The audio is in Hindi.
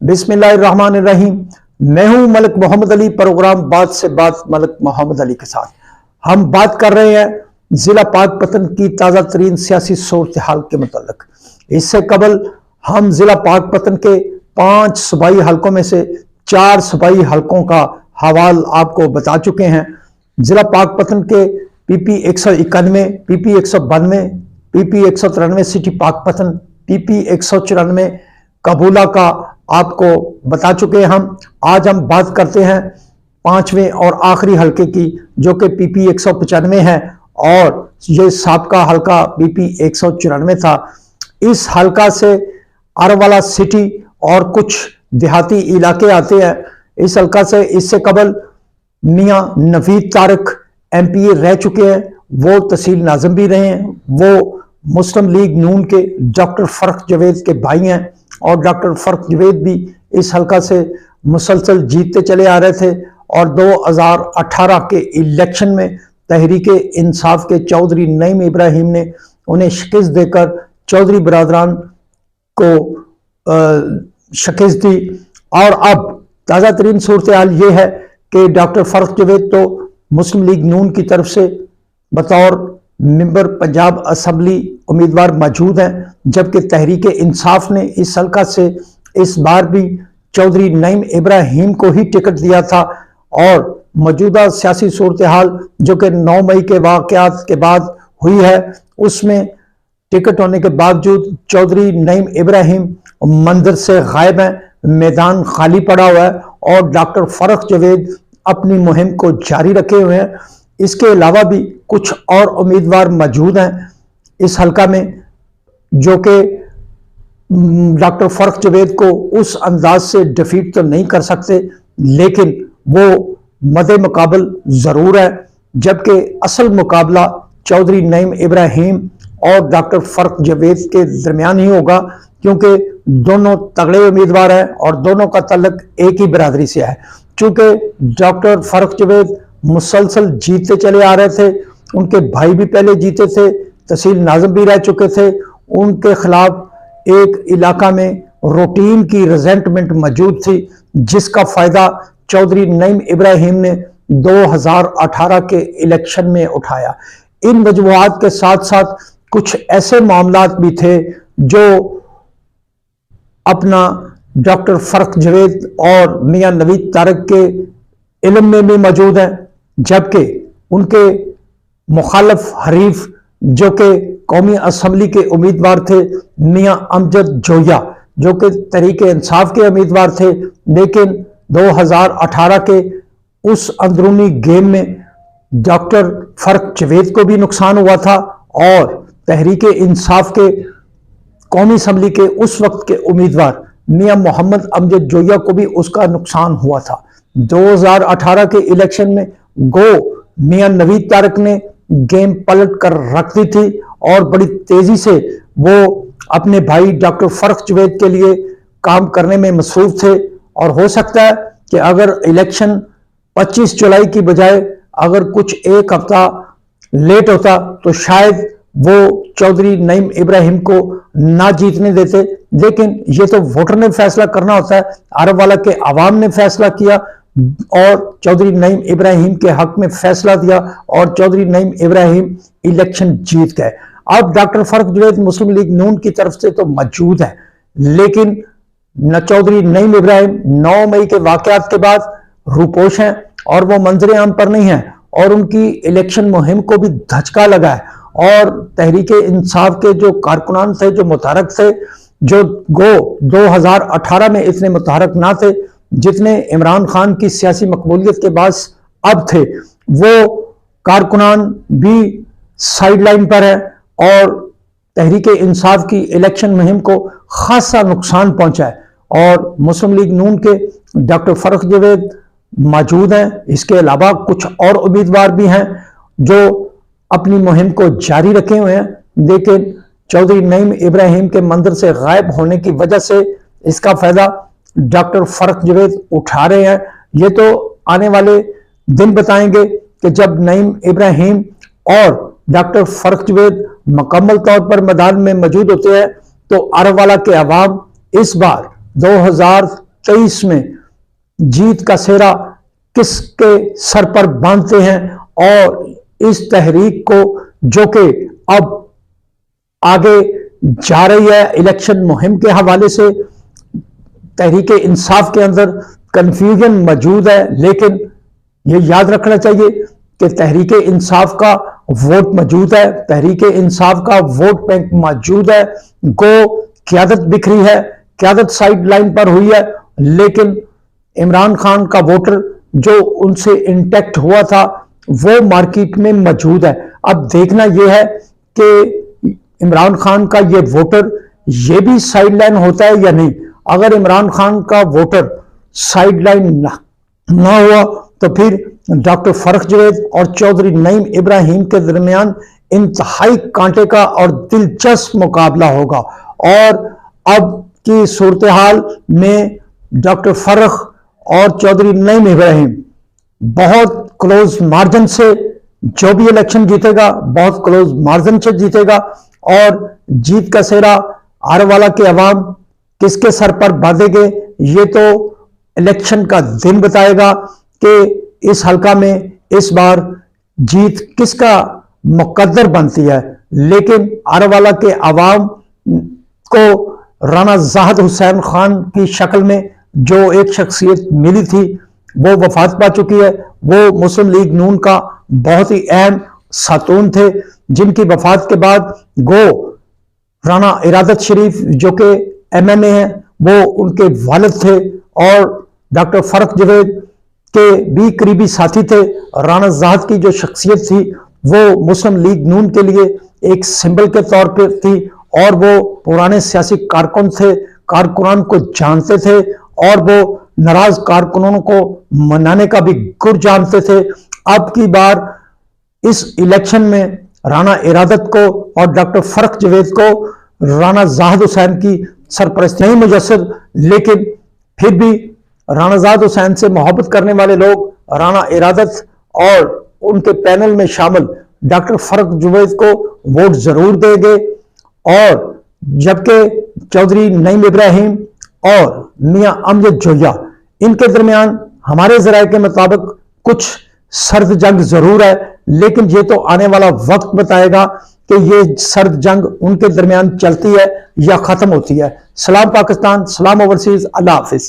बिस्मिल्लाहिर्रहमानिर्रहीम। मैं हूं मलिक मोहम्मद अली। प्रोग्राम बात से बात मलिक मोहम्मद अली के साथ हम बात कर रहे हैं जिला पाकपतन की ताज़ा तरीन सियासी सूरत हाल के मुतालिक। इससे कबल हम जिला पाकपतन के 5 सूबाई हलकों में से 4 सूबाई हलकों का हवाल आपको बता चुके हैं। जिला पाकपतन के PP 191, PP 192, PP 193 city Pakpattan, PP 194 कबूला का आपको बता चुके हैं हम। आज हम बात करते हैं 5वें और आखिरी हलके की, जो कि PP 195 है और ये साबका हलका PP 194 था। इस हलका से अरवाला सिटी और कुछ देहाती इलाके आते हैं। इस हलका से इससे कबल मियां नवीद तारक MPA रह चुके हैं, वो तहसील नाज़िम भी रहे हैं। वो मुस्लिम लीग नून के डॉक्टर फर्क जवेद के भाई हैं और डॉक्टर फर्क जवेद भी इस हलका से मुसलसल जीतते चले आ रहे थे और 2018 के इलेक्शन में तहरीक इंसाफ के चौधरी नईम इब्राहिम ने उन्हें शिकस्त देकर चौधरी बरादरान को शिकस्त दी। और अब ताज़ा तरीन सूरत हाल ये है कि डॉक्टर फर्क जवेद तो मुस्लिम लीग नून की तरफ से बतौर मेंबर पंजाब असम्बली उम्मीदवार मौजूद हैं, जबकि तहरीक इंसाफ ने इस हलका से इस बार भी चौधरी नईम इब्राहिम को ही टिकट दिया था। और मौजूदा सियासी सूरत हाल जो कि 9 मई के वाक़यात के बाद हुई है, उसमें टिकट होने के बावजूद चौधरी नईम इब्राहिम मंदिर से गायब हैं, मैदान खाली पड़ा हुआ है और डॉक्टर फर्क जवेद अपनी मुहिम को जारी रखे हुए हैं। इसके अलावा भी कुछ और उम्मीदवार मौजूद हैं इस हलका में, जो कि डॉक्टर फर्क जवेद को उस अंदाज से डिफीट तो नहीं कर सकते, लेकिन वो मदे मुकाबल जरूर है। जबकि असल मुकाबला चौधरी नईम इब्राहिम और डॉक्टर फर्क जवेद के दरमियान ही होगा, क्योंकि दोनों तगड़े उम्मीदवार हैं और दोनों का तल्लुक एक ही बिरादरी से है। चूंकि डॉक्टर फर्क जवेद मुसलसल जीतते चले आ रहे थे, उनके भाई भी पहले जीते थे, तहसील नाज़िम भी रह चुके थे, उनके खिलाफ एक इलाका में रूटीन की रिजेंटमेंट मौजूद थी, जिसका फायदा चौधरी नईम इब्राहिम ने 2018 के इलेक्शन में उठाया। इन वजूहात के साथ साथ कुछ ऐसे मामलात भी थे जो अपना डॉक्टर फर्क जवेद और मियां नवीद तारक के इल्म में भी मौजूद हैं, जबकि उनके मुखालफ हरीफ जो कि कौमी असम्बली के उम्मीदवार थे मियां अमजद जोया, जो कि तहरीक इंसाफ के उम्मीदवार थे, लेकिन 2018 के उस अंदरूनी गेम में डॉक्टर फर्क जवेद को भी नुकसान हुआ था और तहरीक इंसाफ के कौमी असम्बली के उस वक्त के उम्मीदवार मियां मोहम्मद अमजद जोया को भी उसका नुकसान हुआ था। 2018 के इलेक्शन में मियां नवीद तारक ने गेम पलट कर रख दी थी और बड़ी तेजी से वो अपने भाई डॉक्टर फर्क जवेद के लिए काम करने में मसरूफ थे। और हो सकता है कि अगर इलेक्शन 25 जुलाई की बजाय अगर कुछ एक हफ्ता लेट होता तो शायद वो चौधरी नईम इब्राहिम को ना जीतने देते, लेकिन ये तो वोटर ने फैसला करना होता है। अरवाला के अवाम ने फैसला किया और चौधरी नईम इब्राहिम के हक में फैसला दिया और चौधरी नईम इब्राहिम इलेक्शन जीत गए। अब डॉक्टर फर्क जवेद मुस्लिम लीग नून की तरफ से तो मौजूद है, लेकिन न चौधरी नईम इब्राहिम 9 मई के वाकयात के बाद रूपोश हैं और वो मंजर आम पर नहीं है और उनकी इलेक्शन मुहिम को भी धचका लगा है। और तहरीक इंसाफ के जो कारकुनान थे, जो मुतहरक थे, जो 2018 में इतने मुतहरक ना थे जितने इमरान खान की सियासी मकबूलियत के बाद अब थे, वो कारकुनान भी साइडलाइन पर है और तहरीक इंसाफ की इलेक्शन मुहिम को खासा नुकसान पहुंचा है। और मुस्लिम लीग नून के डॉक्टर फर्क जवेद मौजूद हैं, इसके अलावा कुछ और उम्मीदवार भी हैं जो अपनी मुहिम को जारी रखे हुए हैं, लेकिन चौधरी नईम इब्राहिम के मंदिर से गायब होने की वजह से इसका फायदा डॉक्टर फर्क जवेद उठा रहे हैं। ये तो आने वाले दिन बताएंगे कि जब नईम इब्राहिम और डॉक्टर फर्क जवेद मुकम्मल तौर पर मैदान में मौजूद होते हैं तो अरवाला के अवाम इस बार 2023 में जीत का सेहरा किसके सर पर बांधते हैं, और इस तहरीक को जो कि अब आगे जा रही है इलेक्शन मुहिम के हवाले से, तहरीक इंसाफ के अंदर कंफ्यूजन मौजूद है, लेकिन ये याद रखना चाहिए कि तहरीक इंसाफ का वोट मौजूद है, तहरीक इंसाफ का वोट बैंक मौजूद है। गो क़यादत बिखरी है, क़यादत साइड लाइन पर हुई है, लेकिन इमरान खान का वोटर जो उनसे इंटैक्ट हुआ था वो मार्केट में मौजूद है। अब देखना यह है कि इमरान खान का ये वोटर ये भी साइड लाइन होता है या नहीं। अगर इमरान खान का वोटर साइड लाइन ना हुआ तो फिर डॉक्टर फरख जवेद और चौधरी नईम इब्राहिम के दरमियान इंतहाई कांटे का और दिलचस्प मुकाबला होगा। और अब की सूरत हाल में डॉक्टर फरख और चौधरी नईम इब्राहिम बहुत क्लोज मार्जिन से जो भी इलेक्शन जीतेगा बहुत क्लोज मार्जिन से जीतेगा, और जीत का सेहरा आरवाला के अवाम किसके सर पर बांधेंगे ये तो इलेक्शन का दिन बताएगा कि इस हलका में इस बार जीत किसका मुकद्दर बनती है। लेकिन आरवाला के अवाम को राना जाहिद हुसैन खान की शक्ल में जो एक शख्सियत मिली थी वो वफात पा चुकी है। वो मुस्लिम लीग नून का बहुत ही अहम सातून थे, जिनकी वफात के बाद गो राना इरादत शरीफ जो कि MMA है वो उनके वालिद थे, और डॉक्टर फरख जवेद के भी करीबी साथी थे। राना जाहिद की जो शख्सियत थी वो मुस्लिम लीग नून के लिए एक सिंबल के तौर पर थी, और वो पुराने सियासी कारकुन थे, कारकुनान को जानते थे, और वो नाराज कारकुनों को मनाने का भी गुर जानते थे। अब की बार इस इलेक्शन में राना इरादत को और डॉक्टर फरख जवेद को राना जाहिद हुसैन की सरपरस्त नहीं मुयस्सर, लेकिन फिर भी राना जाहिद हुसैन से मोहब्बत करने वाले लोग राना इरादत और उनके पैनल में शामिल डॉक्टर फरख जवेद को वोट जरूर देंगे। और जबकि चौधरी नईम इब्राहिम और मियां अमजद जोया इनके दरमियान हमारे ज़राए के मुताबिक कुछ सर्द जंग जरूर है, लेकिन ये तो आने वाला वक्त बताएगा कि ये सर्द जंग उनके दरमियान चलती है या खत्म होती है। सलाम पाकिस्तान, सलाम ओवरसीज, अल्लाह हाफिज।